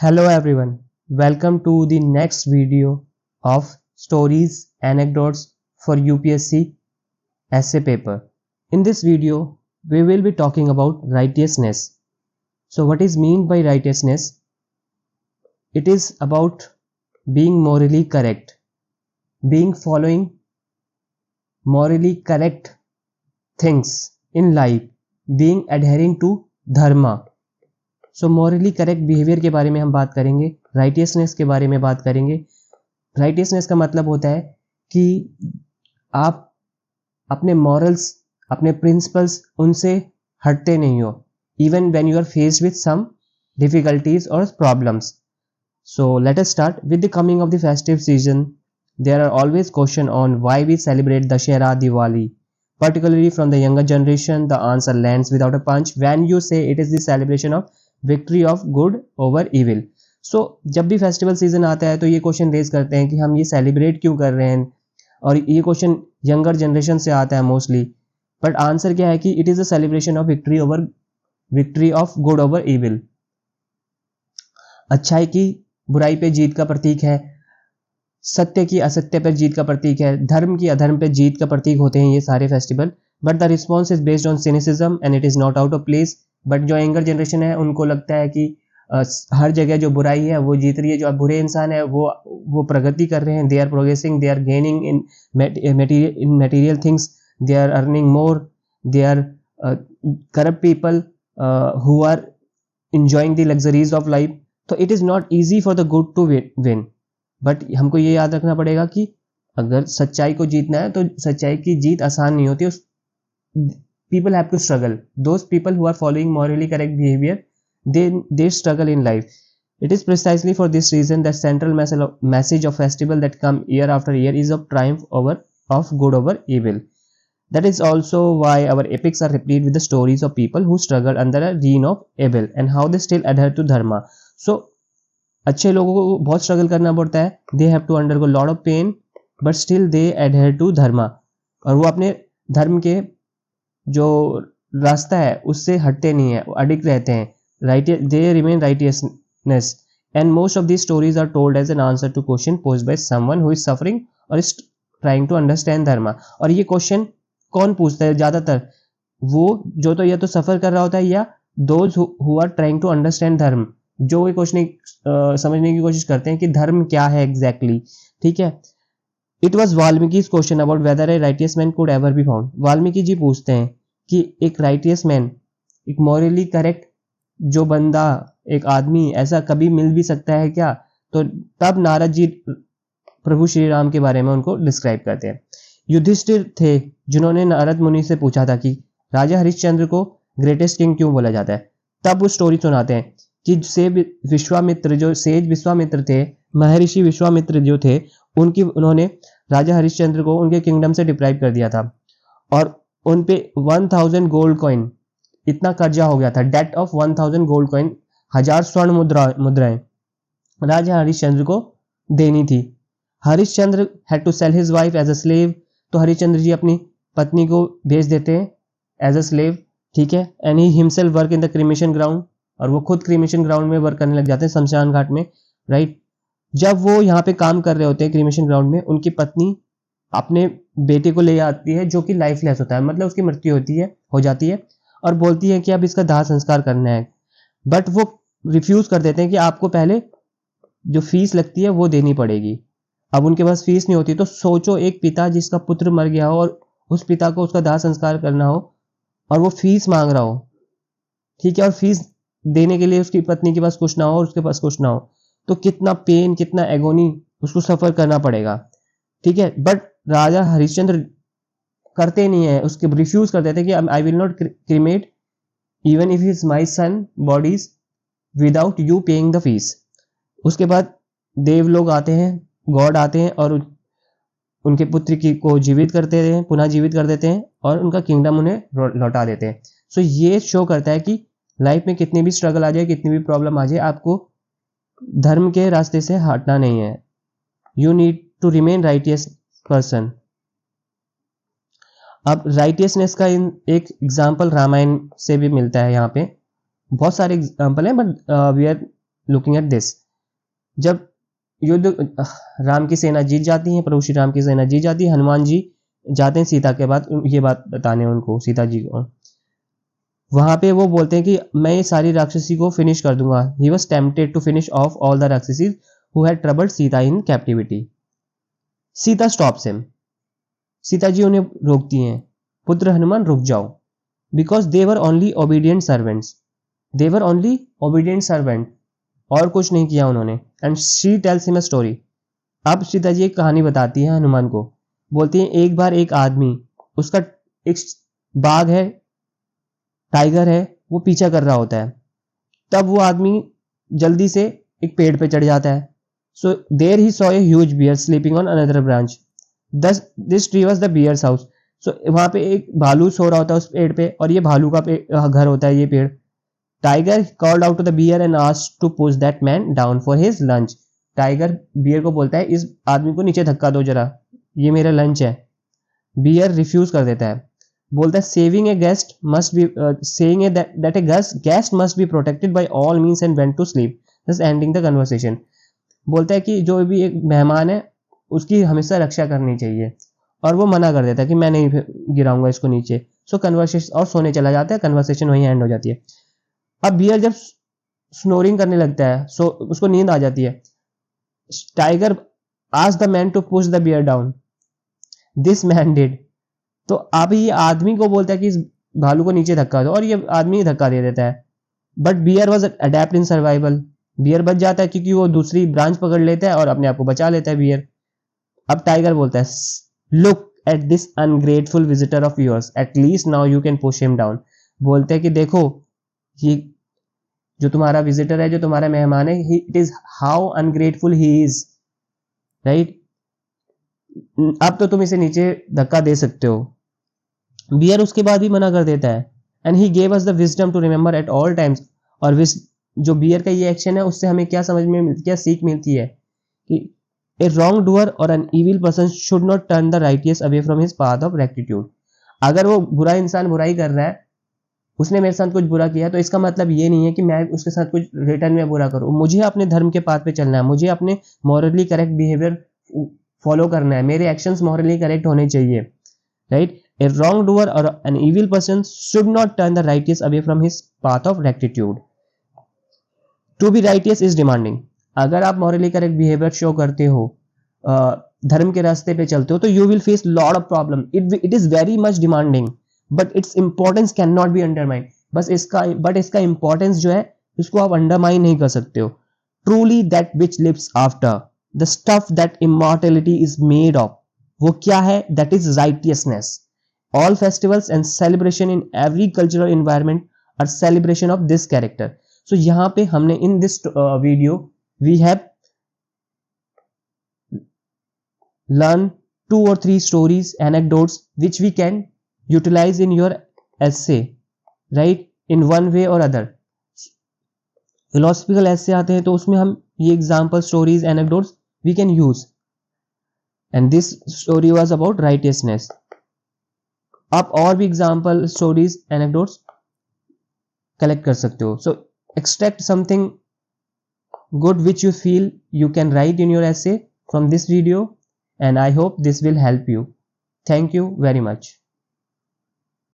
Hello everyone, welcome to the next video of stories anecdotes for UPSC essay paper. In this video, we will be talking about righteousness. So what is meant by righteousness? It is about being morally correct, being following morally correct things in life, being adhering to dharma. So morally correct behaviour के बारे में हम बात करेंगे, righteousness के बारे में बात करेंगे। राइटियसनेस का मतलब होता है कि आप अपने मॉरल्स, अपने प्रिंसिपल्स उनसे हटते नहीं हो, even when you are faced with some difficulties और problems. So let us start with the coming of the festive season. There are always question on why we celebrate Dussehra, Diwali, particularly from the younger generation. The answer lands without a punch when you say it is the celebration of victory of good over evil. So जब भी festival season आता है तो ये question raise करते हैं कि हम ये सेलिब्रेट क्यों कर रहे हैं, और ये क्वेश्चन यंगर जनरेशन से आता है मोस्टली। बट आंसर क्या है कि it is a celebration of victory of good over evil. अच्छाई की बुराई पे जीत का प्रतीक है, सत्य की असत्य पर जीत का प्रतीक है, धर्म की अधर्म पे जीत का प्रतीक होते हैं ये सारे festival. But the response is based on cynicism and it is not out of place. But जो यंगर जनरेशन है उनको लगता है कि हर जगह जो बुराई है वो जीत रही है, जो बुरे इंसान है वो प्रगति कर रहे हैं, they are progressing, they are gaining in material things, they are earning more, they are corrupt people who are enjoying the luxuries of life. तो it is not easy for the good to win. But हमको ये याद रखना पड़ेगा कि अगर सच्चाई को जीतना है तो सच्चाई की जीत आसान नहीं होती। People have to struggle. Those people who are following morally correct behavior, they struggle in life. It is precisely for this reason that central message of festival that come year after year is of triumph of good over evil. That is also why our epics are replete with the stories of people who struggled under a reign of evil and how they still adhere to dharma. So अच्छे लोगों को बहुत struggle करना पड़ता है, they have to undergo lot of pain but still they adhere to dharma, और वो अपने धर्म के जो रास्ता है उससे हटते नहीं है, अडिक्ट रहते हैं, right, they remain righteousness. And most of these stories are told as an answer to question posed by someone who is suffering और is trying to understand dharma. और ये क्वेश्चन कौन पूछता है ज्यादातर? वो जो तो या तो सफर कर रहा होता है या those who are trying to understand dharma, जो ये क्वेश्चन समझने की कोशिश करते हैं कि धर्म क्या है एग्जैक्टली। ठीक है, it was Valmiki's question about whether a righteous man could ever be found. Valmiki ji पूछते हैं कि एक राइटियस मैन, एक मॉरली करेक्ट जो बंदा, एक आदमी ऐसा कभी मिल भी सकता है क्या? तो तब नारद जी प्रभु श्री राम के बारे में उनको डिस्क्राइब करते हैं। युधिष्ठिर थे जिन्होंने नारद मुनि से पूछा था कि राजा हरिश्चंद्र को ग्रेटेस्ट किंग क्यों बोला जाता है। तब वो स्टोरी सुनाते हैं कि विश्वामित्र, जो सेज विश्वामित्र थे, महर्षि विश्वामित्र जो थे, उन्होंने राजा हरिश्चंद्र को उनके किंगडम से डिप्राइव कर दिया था और उन पे 1000 गोल्ड कॉइन, इतना कर्जा हो गया था, डेट ऑफ 1000 गोल्ड कॉइन, 1000 स्वर्ण मुद्राएं राजा हरिश्चंद्र को देनी थी। Harishchandra had to sell his wife as a slave, तो हरिश्चंद्र जी अपनी पत्नी को भेज देते हैं एज अ स्लेव। ठीक है, and he himself work in the cremation ground, और वो खुद क्रिमेशन ग्राउंड में वर्क करने लग जाते हैं, शमशान घाट में, राइट। जब वो यहाँ पे काम कर रहे होते हैं क्रिमेशन ग्राउंड में, उनकी पत्नी अपने बेटे को ले आती है जो कि लाइफलेस होता है, मतलब उसकी मृत्यु हो जाती है, और बोलती है कि अब इसका दाह संस्कार करना है। बट वो रिफ्यूज कर देते हैं कि आपको पहले जो फीस लगती है वो देनी पड़ेगी। अब उनके पास फीस नहीं होती, तो सोचो एक पिता जिसका पुत्र मर गया हो और उस पिता को उसका दाह संस्कार करना हो और वो फीस मांग रहा हो। ठीक है, और फीस देने के लिए उसकी पत्नी के पास कुछ ना हो और उसके पास कुछ ना हो, तो कितना पेन, कितना एगोनी उसको सफर करना पड़ेगा। ठीक है, बट राजा हरिश्चंद्र करते नहीं है, उसके रिफ्यूज कर देते कि I will not cremate even if is my son bodies without you paying the fees. उसके बाद देव लोग आते हैं, गॉड आते हैं और उनके पुत्र को जीवित करते हैं, पुनः जीवित कर देते हैं और उनका किंगडम उन्हें लौटा देते हैं। सो ये शो करता है कि लाइफ में कितनी भी स्ट्रगल आ जाए, कितनी भी प्रॉब्लम आ जाए, आपको धर्म के रास्ते से हटना नहीं है। You need to remain righteous person. अब राइटियसनेस का एक एग्जाम्पल रामायण से भी मिलता है। यहाँ पे बहुत सारे एग्जाम्पल हैं, but we are looking at this. जब युद्ध राम की सेना जीत जाती है, प्रभु श्री राम की सेना जीत जाती है, हनुमान जी जाते हैं सीता के बाद ये बात बताने उनको, सीता जी को। वहां पे वो बोलते हैं कि मैं ये सारी राक्षसी को फिनिश कर दूंगा। He was tempted to finish off all the rakshasis who had troubled Sita in captivity. Sita stops him. Sita ji उन्हें रोकती हैं, पुत्र हनुमान रुक जाओ, because they were only obedient servants. They were only obedient servant, और कुछ नहीं किया उन्होंने। And she tells him a story. अब सीता जी एक कहानी बताती है हनुमान को, बोलती है एक बार एक आदमी, उसका एक बाघ है, टाइगर है, वो पीछा कर रहा होता है। तब वो आदमी जल्दी से एक पेड़ पे चढ़ जाता है। So there he saw a huge bear sleeping on another branch. This tree was the bear's house. So वहां पे एक भालू सो रहा होता है उस पेड़ पे, और ये भालू का घर होता है ये पेड़। Tiger called out to the bear and asked to push that man down for his lunch. Tiger bear को बोलता है इस आदमी को नीचे धक्का दो जरा, ये मेरा लंच है। बियर रिफ्यूज कर देता है, बोलता है saving a guest must be saying that a guest must be protected by all means and went to sleep, just ending the conversation. बोलता है कि जो भी एक मेहमान है उसकी हमेशा रक्षा करनी चाहिए, और वो मना कर देता है कि मैं नहीं गिराऊंगा इसको नीचे। सो कन्वर्सेशन, और सोने चला जाता है, कन्वर्सेशन वहीं एंड हो जाती है। अब बियर जब स्नोरिंग करने लगता है, सो उसको नींद आ जाती है। Tiger asked the man to push the bear down, this man did. तो अब ये आदमी को बोलता है कि इस भालू को नीचे धक्का दो, और ये आदमी धक्का दे देता है। But bear was adept in survival. Bear बच जाता है क्योंकि वो दूसरी ब्रांच पकड़ लेता है और अपने आप को बचा लेता है बियर। अब टाइगर बोलता है look at this ungrateful visitor of yours, at least now you can push him down. बोलते हैं कि देखो ये जो तुम्हारा विजिटर है, जो तुम्हारा मेहमान है, it is how ungrateful he is, right. अब तो तुम इसे नीचे धक्का दे सकते हो। बियर उसके बाद भी मना कर देता है, and he gave us the wisdom to remember at all times. और जो बियर का ये एक्शन है उससे हमें क्या समझ में क्या सीख मिलती है कि ए रॉन्ग डूअर और an evil person should not turn the righteous away from his path of rectitude. अगर वो बुरा इंसान बुराई कर रहा है, उसने मेरे साथ कुछ बुरा किया, तो इसका मतलब ये नहीं है कि मैं उसके साथ कुछ रिटर्न में बुरा करूं। मुझे अपने धर्म के पाथ पे चलना है, मुझे अपने मॉरली करेक्ट बिहेवियर फॉलो करना है, मेरे एक्शंस मॉरली करेक्ट होने चाहिए, right. A wrongdoer or an evil person should not turn the righteous away from his path of rectitude. To be righteous is demanding. अगर आप morally correct behavior show करते हो, धर्म के रास्ते पे चलते हो, तो you will face lot of problem. It is very much demanding, but its importance cannot be undermined. बस इसका importance जो है उसको आप undermine नहीं कर सकते हो. Truly that which lives after, the stuff that immortality is made of, वो क्या है? That is righteousness. All festivals and celebration in every cultural environment are celebration of this character. So यहाँ पे हमने in this video we have learned 2 or 3 stories, anecdotes which we can utilize in your essay, right, in one way or other. Philosophical essay आते हैं तो उसमें हम ये example stories, anecdotes we can use, and this story was about righteousness. आप और भी example stories anecdotes collect कर सकते हो. So extract something good which you feel you can write in your essay from this video, and I hope this will help you. Thank you very much.